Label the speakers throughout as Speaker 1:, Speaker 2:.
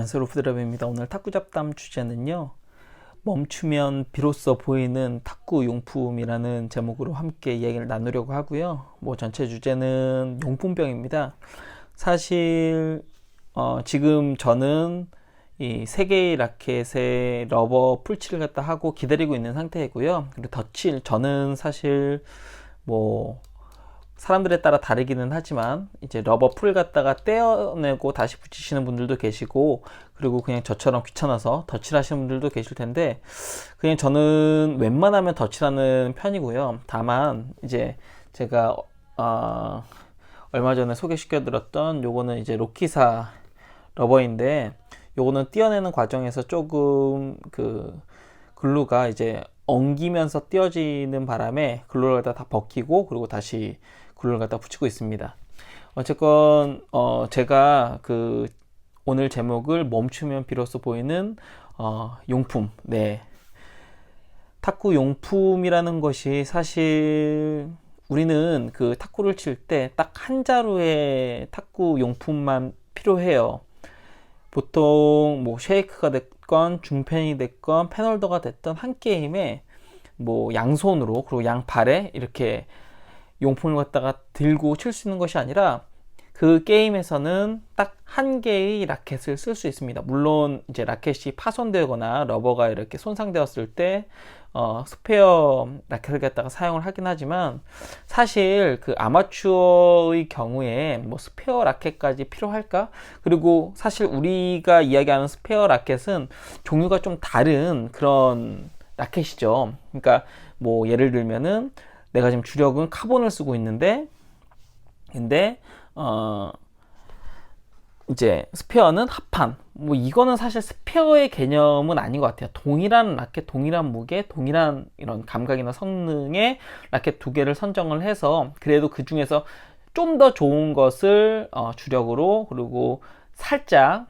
Speaker 1: 안녕하세요, 로프드랍입니다. 오늘 탁구 잡담 주제는요, 멈추면 비로소 보이는 탁구 용품이라는 제목으로 함께 이야기를 나누려고 하고요. 전체 주제는 용품병입니다. 사실 지금 저는 이 세 개의 라켓에 러버 풀칠을 갖다 하고 기다리고 있는 상태이고요. 그리고 덧칠, 저는 사실 뭐 사람들에 따라 다르기는 하지만 이제 러버 풀 갖다가 떼어내고 다시 붙이시는 분들도 계시고, 그리고 그냥 저처럼 귀찮아서 덧칠 하시는 분들도 계실 텐데, 그냥 저는 웬만하면 덧칠하는 편이고요. 다만 이제 제가 얼마 전에 소개시켜 드렸던 요거는 이제 로키사 러버인데, 요거는 떼어내는 과정에서 조금 그 글루가 이제 엉기면서 띄어지는 바람에 글루를 갖다 다 벗기고, 그리고 다시 글루를 갖다 붙이고 있습니다. 어쨌건 제가 그 오늘 제목을 멈추면 비로소 보이는 용품, 탁구 용품이라는 것이 사실 우리는 그 탁구를 칠 때 딱 한 자루의 탁구 용품만 필요해요. 보통 뭐 쉐이크가 됐건 중펜이 됐건 패널더가 됐던 한 게임에 뭐 양손으로 그리고 양팔에 이렇게 용품을 갖다가 들고 칠 수 있는 것이 아니라, 그 게임에서는 딱 한 개의 라켓을 쓸 수 있습니다. 물론 이제 라켓이 파손되거나 러버가 이렇게 손상되었을 때 스페어 라켓을 갖다가 사용을 하긴 하지만, 사실 그 아마추어의 경우에 뭐 스페어 라켓까지 필요할까? 그리고 사실 우리가 이야기하는 스페어 라켓은 종류가 좀 다른 그런 라켓이죠. 그러니까 뭐 예를 들면은 내가 지금 주력은 카본을 쓰고 있는데, 근데 이제 스페어는 합판. 뭐 이거는 사실 스페어의 개념은 아닌 것 같아요. 동일한 라켓, 동일한 무게, 동일한 이런 감각이나 성능의 라켓 두 개를 선정을 해서, 그래도 그 중에서 좀 더 좋은 것을 주력으로, 그리고 살짝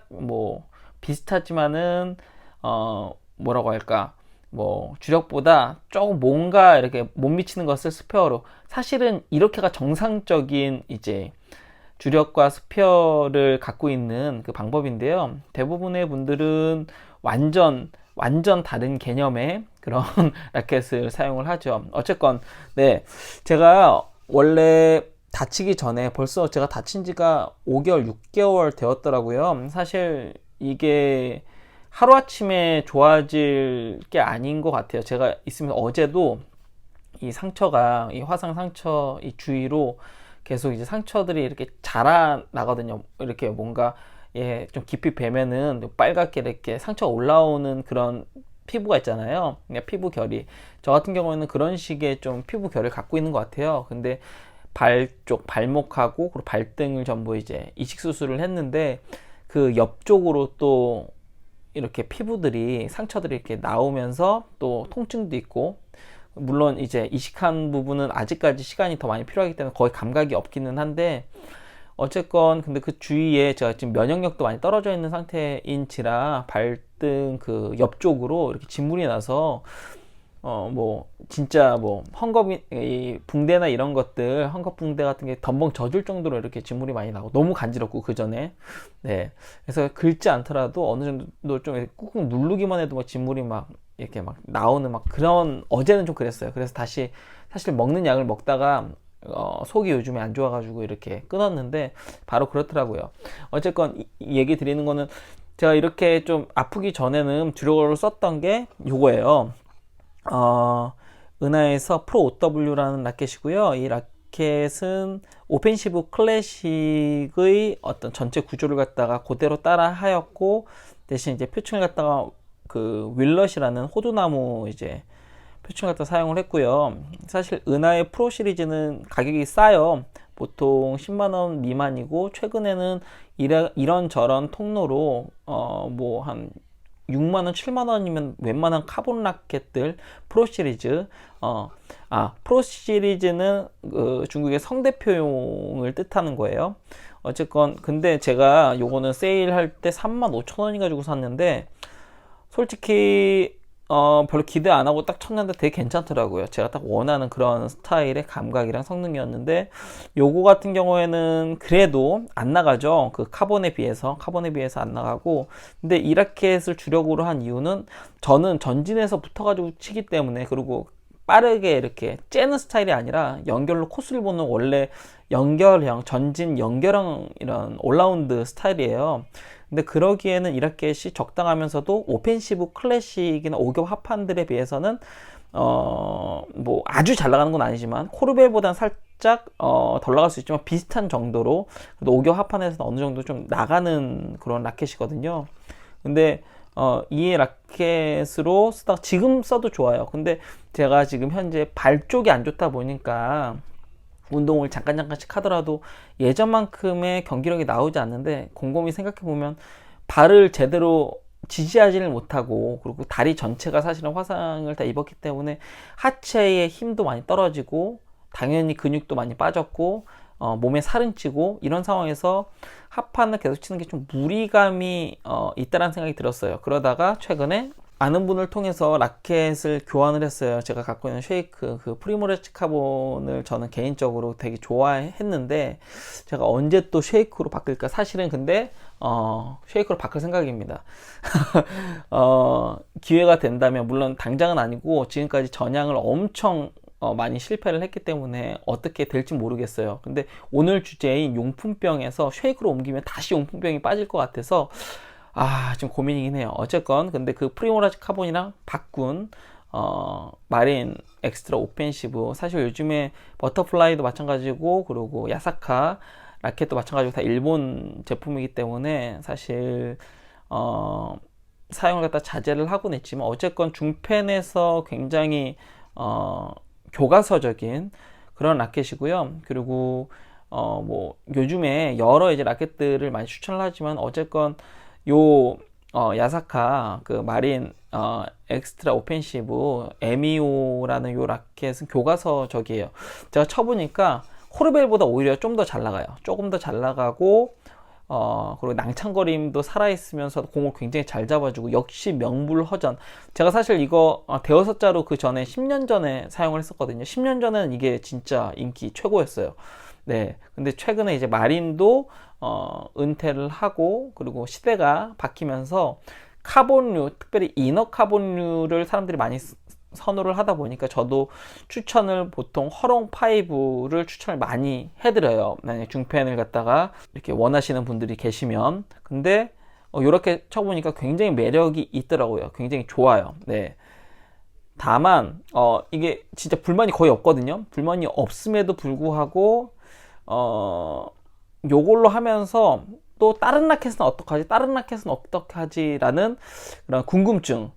Speaker 1: 뭐 비슷하지만은 뭐라고 할까, 뭐 주력보다 조금 뭔가 이렇게 못 미치는 것을 스페어로. 사실은 이렇게가 정상적인 이제 주력과 스페어를 갖고 있는 그 방법인데요. 대부분의 분들은 완전 다른 개념의 그런 라켓을 사용을 하죠. 어쨌건 제가 원래 다치기 전에, 벌써 제가 다친 지가 5개월 6개월 되었더라고요. 사실 이게 하루아침에 좋아질 게 아닌 것 같아요. 제가 있으면 어제도 이 상처가, 이 화상 상처 이 주위로 계속 이제 상처들이 이렇게 자라나거든요. 이렇게 뭔가 좀 깊이 베면은 빨갛게 이렇게 상처가 올라오는 그런 피부가 있잖아요. 그러니까 피부 결이, 저 같은 경우에는 그런 식의 좀 피부 결을 갖고 있는 것 같아요. 근데 발 쪽, 발목하고 그리고 발등을 전부 이제 이식 수술을 했는데, 그 옆쪽으로 또 이렇게 피부들이, 상처들이 이렇게 나오면서 또 통증도 있고, 물론 이제 이식한 부분은 아직까지 시간이 더 많이 필요하기 때문에 거의 감각이 없기는 한데, 어쨌건 근데 그 주위에 제가 지금 면역력도 많이 떨어져 있는 상태인지라 발등 그 옆쪽으로 이렇게 진물이 나서 뭐 진짜 뭐 이 붕대나 이런 것들, 헝겊 붕대 같은 게 덤벙 젖을 정도로 이렇게 진물이 많이 나고 너무 간지럽고, 그 전에 그래서 긁지 않더라도 어느 정도 좀 꾹꾹 누르기만 해도 막 진물이 막 이렇게 막 나오는 막 그런, 어제는 좀 그랬어요. 그래서 다시 사실 먹는 약을 먹다가 속이 요즘에 안 좋아가지고 이렇게 끊었는데 바로 그렇더라고요. 어쨌건 이 얘기 드리는 거는, 제가 이렇게 좀 아프기 전에는 주력으로 썼던 게 요거예요. 은하에서 프로 OW라는 라켓이고요. 이 라켓은 오펜시브 클래식의 어떤 전체 구조를 갖다가 그대로 따라 하였고, 대신 이제 표층을 갖다가 그 윌럿이라는 호두나무 이제 표층을 갖다 사용을 했고요. 사실 은하의 프로 시리즈는 가격이 싸요. 보통 10만원 미만이고, 최근에는 이런저런 통로로 뭐 한 6만원, 7만원이면 웬만한 카본 라켓들, 프로 시리즈, 프로 시리즈는 그 중국의 성대표용을 뜻하는 거예요. 어쨌건 근데 제가 요거는 세일할 때 35,000원이 가지고 샀는데, 솔직히 별로 기대 안 하고 딱 쳤는데 되게 괜찮더라고요. 제가 딱 원하는 그런 스타일의 감각이랑 성능이었는데, 요거 같은 경우에는 그래도 안 나가죠. 그 카본에 비해서 안 나가고. 근데 이 라켓을 주력으로 한 이유는, 저는 전진해서 붙어가지고 치기 때문에, 그리고 빠르게 이렇게 째는 스타일이 아니라 연결로 코스를 보는 원래 연결형, 전진 연결형 이런 올라운드 스타일이에요. 근데 그러기에는 이 라켓이 적당하면서도 오펜시브 클래식이나 오겹 합판들에 비해서는 뭐 아주 잘 나가는 건 아니지만 코르벨보다는 살짝 덜 나갈 수 있지만 비슷한 정도로, 그래도 오겹 합판에서는 어느 정도 좀 나가는 그런 라켓이거든요. 근데 이 라켓으로 쓰다가 지금 써도 좋아요. 근데 제가 지금 현재 발 쪽이 안 좋다 보니까 운동을 잠깐씩 하더라도 예전만큼의 경기력이 나오지 않는데, 곰곰이 생각해보면 발을 제대로 지지하지를 못하고, 그리고 다리 전체가 사실은 화상을 다 입었기 때문에 하체의 힘도 많이 떨어지고, 당연히 근육도 많이 빠졌고, 몸에 살은 찌고, 이런 상황에서 합판을 계속 치는 게 좀 무리감이 있다라는 생각이 들었어요. 그러다가 최근에 아는 분을 통해서 라켓을 교환을 했어요. 제가 갖고 있는 쉐이크 그 프리모레츠 카본을 저는 개인적으로 되게 좋아했는데, 제가 언제 또 쉐이크로 바꿀까? 사실은 근데 쉐이크로 바꿀 생각입니다. 기회가 된다면, 물론 당장은 아니고 지금까지 전향을 엄청 많이 실패를 했기 때문에 어떻게 될지 모르겠어요. 근데 오늘 주제인 용품병에서 쉐이크로 옮기면 다시 용품병이 빠질 것 같아서 지금 고민이긴 해요. 어쨌건 근데 그 프리모라즈 카본이랑 바꾼 마린 엑스트라 오펜시브, 사실 요즘에 버터플라이도 마찬가지고, 그리고 야사카 라켓도 마찬가지고 다 일본 제품이기 때문에 사실 사용을 갖다 자제를 하곤 했지만, 어쨌건 중펜에서 굉장히 교과서적인 그런 라켓이고요. 그리고 뭐 요즘에 여러 이제 라켓들을 많이 추천을 하지만, 어쨌건 요 야사카 그 마린 엑스트라 오펜시브 MEO라는 요 라켓은 교과서적이에요. 제가 쳐보니까 코르벨보다 오히려 좀 더 잘 나가요. 조금 더 잘 나가고, 그리고 낭창거림도 살아있으면서 공을 굉장히 잘 잡아주고, 역시 명불허전. 제가 사실 이거 대여섯 자로 그 전에 10년 전에 사용을 했었거든요. 10년 전에는 이게 진짜 인기 최고였어요. 네. 근데 최근에 이제 마린도 은퇴를 하고, 그리고 시대가 바뀌면서 카본류, 특별히 이너 카본류를 사람들이 많이 선호를 하다 보니까, 저도 추천을 보통 허롱5를 추천을 많이 해드려요. 만약에 중펜을 갖다가 이렇게 원하시는 분들이 계시면. 근데 이렇게 쳐보니까 굉장히 매력이 있더라고요. 굉장히 좋아요. 네. 다만 이게 진짜 불만이 거의 없거든요. 불만이 없음에도 불구하고 요걸로 하면서 또 다른 라켓은 어떡하지? 다른 라켓은 어떡하지? 라는 그런 궁금증.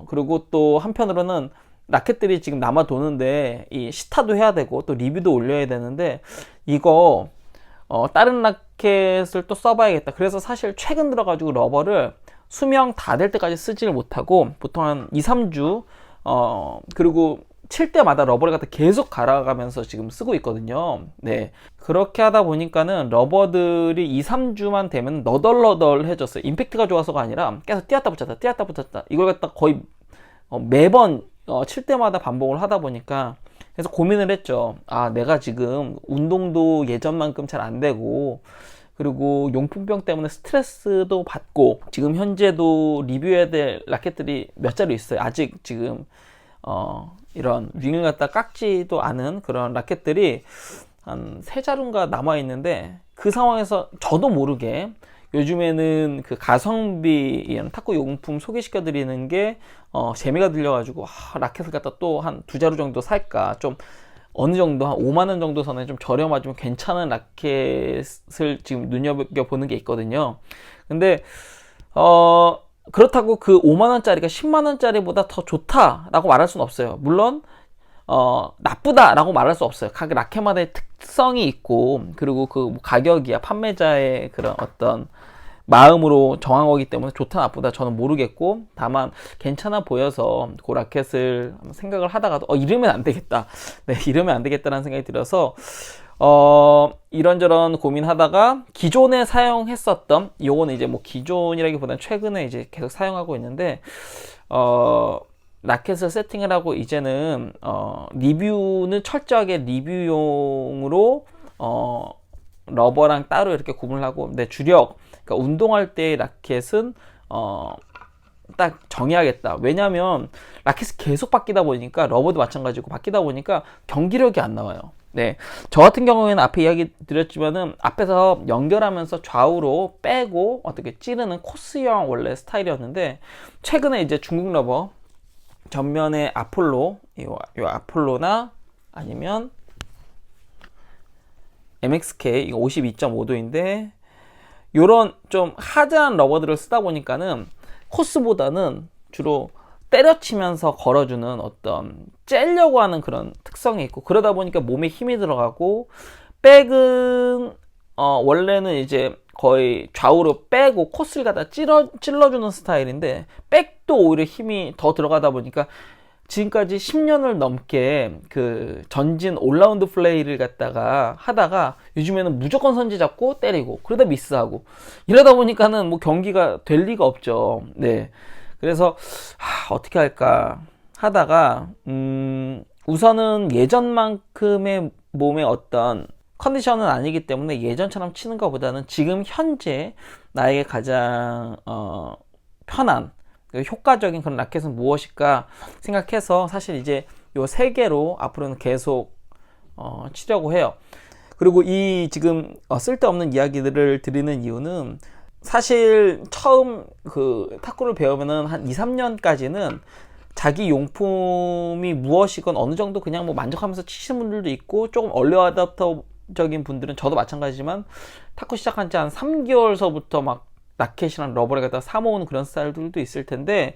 Speaker 1: 그리고 또 한편으로는 라켓들이 지금 남아 도는데, 이 시타도 해야 되고 또 리뷰도 올려야 되는데, 이거 다른 라켓을 또 써봐야겠다. 그래서 사실 최근 들어가지고 러버를 수명 다 될 때까지 쓰지를 못하고, 보통 한 2, 3주 그리고 칠 때마다 러버를 갖다 계속 갈아가면서 지금 쓰고 있거든요. 네. 그렇게 하다 보니까는 러버들이 2, 3주만 되면 너덜너덜해졌어요. 임팩트가 좋아서가 아니라 계속 띄었다 붙였다. 이걸 갖다 거의 매번 칠 때마다 반복을 하다 보니까, 그래서 고민을 했죠. 내가 지금 운동도 예전만큼 잘 안 되고, 그리고 용품병 때문에 스트레스도 받고, 지금 현재도 리뷰해야 될 라켓들이 몇 자루 있어요. 아직 지금 이런 윙을 갖다 깎지도 않은 그런 라켓들이 한 3자루인가 남아있는데, 그 상황에서 저도 모르게 요즘에는 그 가성비 탁구 용품 소개시켜 드리는 게 재미가 들려가지고, 라켓을 갖다 또 한 2자루 정도 살까, 좀 어느 정도 한 5만원 정도 선에 좀 저렴하지만 괜찮은 라켓을 지금 눈여겨보는 게 있거든요. 근데 그렇다고 그 5만원짜리가 10만원짜리보다 더 좋다라고 말할 수는 없어요. 물론 나쁘다라고 말할 수 없어요. 각 라켓마다의 특성이 있고, 그리고 그 가격이야 판매자의 그런 어떤 마음으로 정한 거기 때문에 좋다 나쁘다 저는 모르겠고, 다만 괜찮아 보여서 그 라켓을 생각을 하다가도 이러면 안 되겠다. 네, 이러면 안 되겠다라는 생각이 들어서 이런저런 고민하다가 기존에 사용했었던, 요거는 이제 뭐 기존이라기보다는 최근에 이제 계속 사용하고 있는데, 라켓을 세팅을 하고 이제는 리뷰는 철저하게 리뷰용으로 러버랑 따로 이렇게 구분을 하고, 근데 주력, 그러니까 운동할 때 라켓은 딱 정해야겠다. 왜냐면 라켓이 계속 바뀌다 보니까, 러버도 마찬가지고 바뀌다 보니까 경기력이 안 나와요. 네, 저 같은 경우에는 앞에 이야기 드렸지만은 앞에서 연결하면서 좌우로 빼고 어떻게 찌르는 코스형 원래 스타일이었는데, 최근에 이제 중국 러버 전면에 아폴로, 요 아폴로나 아니면 MXK 이거 52.5도인데 요런 좀 하드한 러버들을 쓰다 보니까는 코스보다는 주로 때려치면서 걸어주는 어떤 째려고 하는 그런 특성이 있고, 그러다 보니까 몸에 힘이 들어가고, 백은 원래는 이제 거의 좌우로 빼고 코스를 갖다 찔러주는 스타일인데, 백도 오히려 힘이 더 들어가다 보니까 지금까지 10년을 넘게 그 전진 올라운드 플레이를 갖다가 하다가 요즘에는 무조건 선지 잡고 때리고 그러다 미스하고 이러다 보니까는 뭐 경기가 될 리가 없죠. 네. 그래서 어떻게 할까 하다가 우선은 예전만큼의 몸의 어떤 컨디션은 아니기 때문에 예전처럼 치는 것보다는 지금 현재 나에게 가장 편한 효과적인 그런 라켓은 무엇일까 생각해서 사실 이제 요 세 개로 앞으로는 계속 치려고 해요. 그리고 이 지금 쓸데없는 이야기들을 드리는 이유는, 사실 처음 그 탁구를 배우면은 한 2, 3년까지는 자기 용품이 무엇이건 어느 정도 그냥 뭐 만족하면서 치시는 분들도 있고, 조금 얼리 어댑터적인 분들은 저도 마찬가지지만 탁구 시작한 지 한 3개월서부터 막 라켓이랑 러버를 갖다가 사모으는 그런 스타일들도 있을 텐데,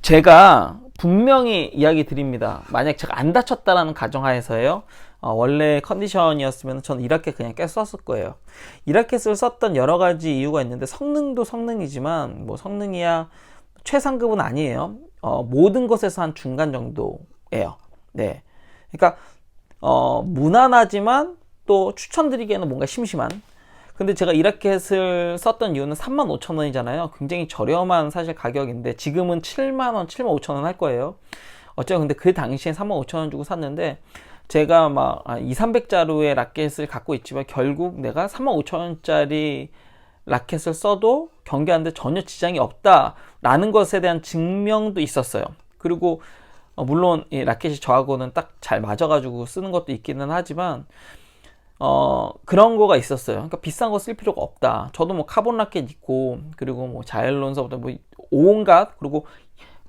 Speaker 1: 제가 분명히 이야기 드립니다. 만약 제가 안 다쳤다라는 가정하에서예요. 원래 컨디션이었으면 저는 이 라켓 그냥 계속 썼을 거예요. 이 라켓을 썼던 여러 가지 이유가 있는데, 성능도 성능이지만 뭐 성능이야 최상급은 아니에요. 모든 것에서 한 중간 정도예요. 네. 그러니까 무난하지만 또 추천드리기에는 뭔가 심심한. 근데 제가 이 라켓을 썼던 이유는 35,000원이잖아요. 굉장히 저렴한 사실 가격인데, 지금은 70,000원, 75,000원 할 거예요. 어쩌면 근데 그 당시에 35,000원 주고 샀는데, 제가 막 2, 300자루의 라켓을 갖고 있지만 결국 내가 35,000원짜리 라켓을 써도 경기하는데 전혀 지장이 없다라는 것에 대한 증명도 있었어요. 그리고 물론 이 라켓이 저하고는 딱 잘 맞아가지고 쓰는 것도 있기는 하지만 그런 거가 있었어요. 그러니까 비싼 거 쓸 필요가 없다. 저도 뭐 카본 라켓 있고, 그리고 뭐 자일론서부터 뭐 온갖, 그리고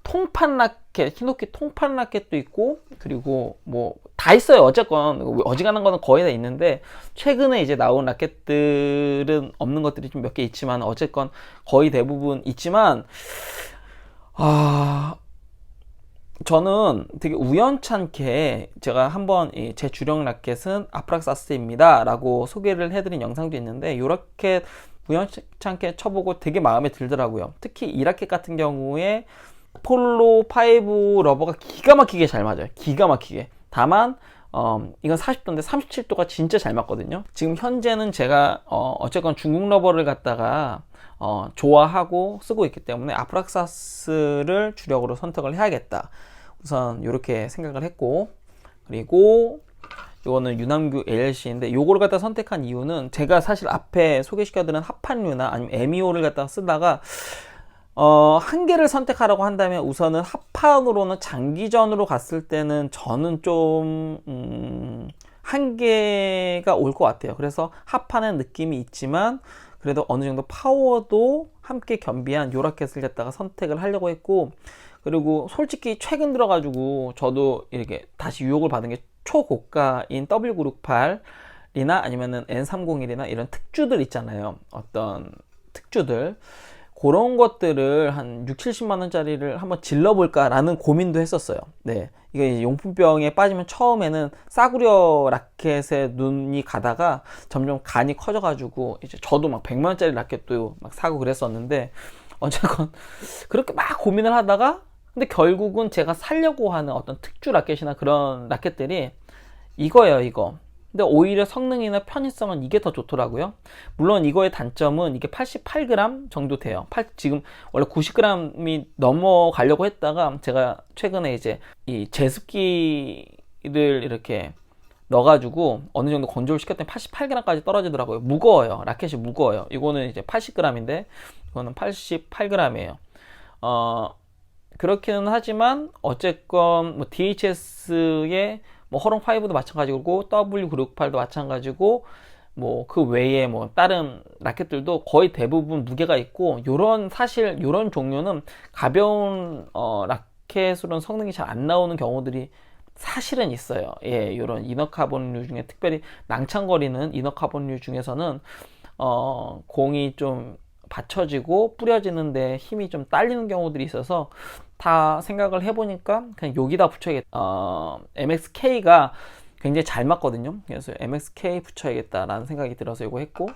Speaker 1: 통판 라켓, 히노키 통판 라켓도 있고, 그리고 뭐 다 있어요. 어쨌건 어지간한 거는 거의 다 있는데, 최근에 이제 나온 라켓들은 없는 것들이 좀 몇 개 있지만 어쨌건 거의 대부분 있지만, 저는 되게 우연찮게 제가 한번 제 주력 라켓은 아프락사스입니다 라고 소개를 해드린 영상도 있는데, 이 라켓 우연찮게 쳐보고 되게 마음에 들더라고요. 특히 이 라켓 같은 경우에 폴로 5 러버가 기가 막히게 잘 맞아요. 기가 막히게. 다만 이건 40도인데 37도가 진짜 잘 맞거든요. 지금 현재는 제가 어쨌건 중국 러버를 갖다가 좋아하고 쓰고 있기 때문에 아프락사스를 주력으로 선택을 해야겠다. 우선 이렇게 생각을 했고, 그리고 이거는 유남규 ALC인데 요거를 갖다 선택한 이유는, 제가 사실 앞에 소개시켜드린 합판류나 아니면 에미오를 갖다가 쓰다가 한 개를 선택하라고 한다면 우선은 합판으로는 장기전으로 갔을 때는 저는 좀 한계가 올 것 같아요. 그래서 합판의 느낌이 있지만 그래도 어느 정도 파워도 함께 겸비한 요 라켓을 갖다가 선택을 하려고 했고, 그리고 솔직히 최근 들어가지고 저도 이렇게 다시 유혹을 받은 게 초고가인 W968이나 아니면은 N301이나 이런 특주들 있잖아요. 어떤 특주들, 그런 것들을 한 6, 70만 원짜리를 한번 질러볼까 라는 고민도 했었어요. 네, 이게 용품병에 빠지면 처음에는 싸구려 라켓에 눈이 가다가 점점 간이 커져가지고 이제 저도 막 100만 원짜리 라켓도 막 사고 그랬었는데, 어쨌건 그렇게 막 고민을 하다가, 근데 결국은 제가 살려고 하는 어떤 특주 라켓이나 그런 라켓들이 이거예요. 이거 근데 오히려 성능이나 편의성은 이게 더 좋더라고요. 물론 이거의 단점은 이게 88g 정도 돼요. 지금 원래 90g이 넘어가려고 했다가 제가 최근에 이제 이 제습기를 이렇게 넣어가지고 어느 정도 건조를 시켰더니 88g까지 떨어지더라고요. 무거워요. 라켓이 무거워요. 이거는 이제 80g인데 이거는 88g이에요. 그렇기는 하지만 어쨌건 뭐 DHS의 뭐 허롱5도 마찬가지고 W968도 마찬가지고 뭐 그 외에 뭐 다른 라켓들도 거의 대부분 무게가 있고 사실 요런 종류는 가벼운 라켓으로는 성능이 잘 안 나오는 경우들이 사실은 있어요. 예, 요런 이너카본류 중에 특별히 낭창거리는 이너카본류 중에서는 공이 좀 받쳐지고 뿌려지는데 힘이 좀 딸리는 경우들이 있어서 다 생각을 해보니까 그냥 여기다 붙여야겠다. MXK가 굉장히 잘 맞거든요. 그래서 MXK 붙여야겠다라는 생각이 들어서 이거 했고,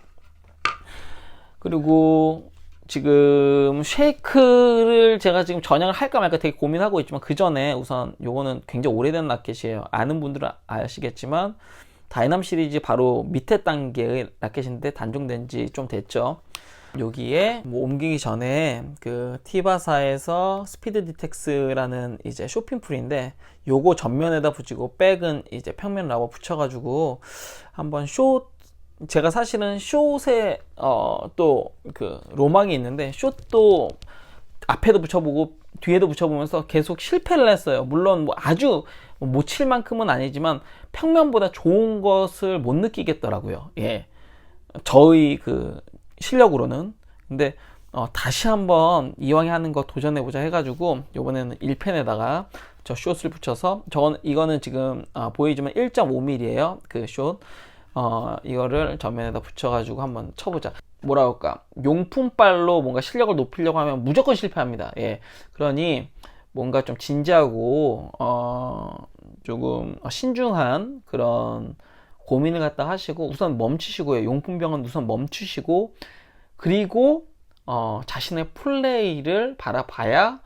Speaker 1: 그리고 지금 쉐이크를 제가 지금 전향을 할까 말까 되게 고민하고 있지만 그 전에 우선 요거는 굉장히 오래된 라켓이에요. 아는 분들은 아시겠지만 다이남 시리즈 바로 밑에 단계의 라켓인데 단종된 지 좀 됐죠. 여기에 뭐 옮기기 전에 그 티바사에서 스피드 디텍스라는 이제 쇼핑풀인데 요거 전면에다 붙이고 백은 이제 평면 라버 붙여가지고 한번 제가 사실은 숏에 또 그 로망이 있는데 숏도 앞에도 붙여보고 뒤에도 붙여보면서 계속 실패를 했어요. 물론 뭐 아주 못 칠 만큼은 아니지만 평면보다 좋은 것을 못 느끼겠더라고요. 예, 저의 그 실력으로는. 근데 다시 한번 이왕에 하는 거 도전해보자 해가지고 요번에는 1펜에다가 저 숏을 붙여서 이거는 지금 보이지만 1.5mm예요 그 숏. 이거를 전면에다 붙여가지고 한번 쳐보자. 뭐라 할까, 용품발로 뭔가 실력을 높이려고 하면 무조건 실패합니다. 예, 그러니 뭔가 좀 진지하고 조금 신중한 그런 고민을 갖다 하시고 우선 멈추시고요. 용품병은 우선 멈추시고, 그리고 자신의 플레이를 바라봐야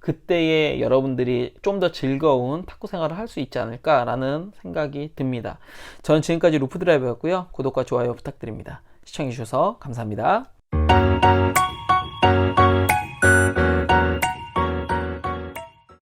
Speaker 1: 그때의 여러분들이 좀 더 즐거운 탁구 생활을 할 수 있지 않을까라는 생각이 듭니다. 저는 지금까지 루프드라이버였고요. 구독과 좋아요 부탁드립니다. 시청해주셔서 감사합니다.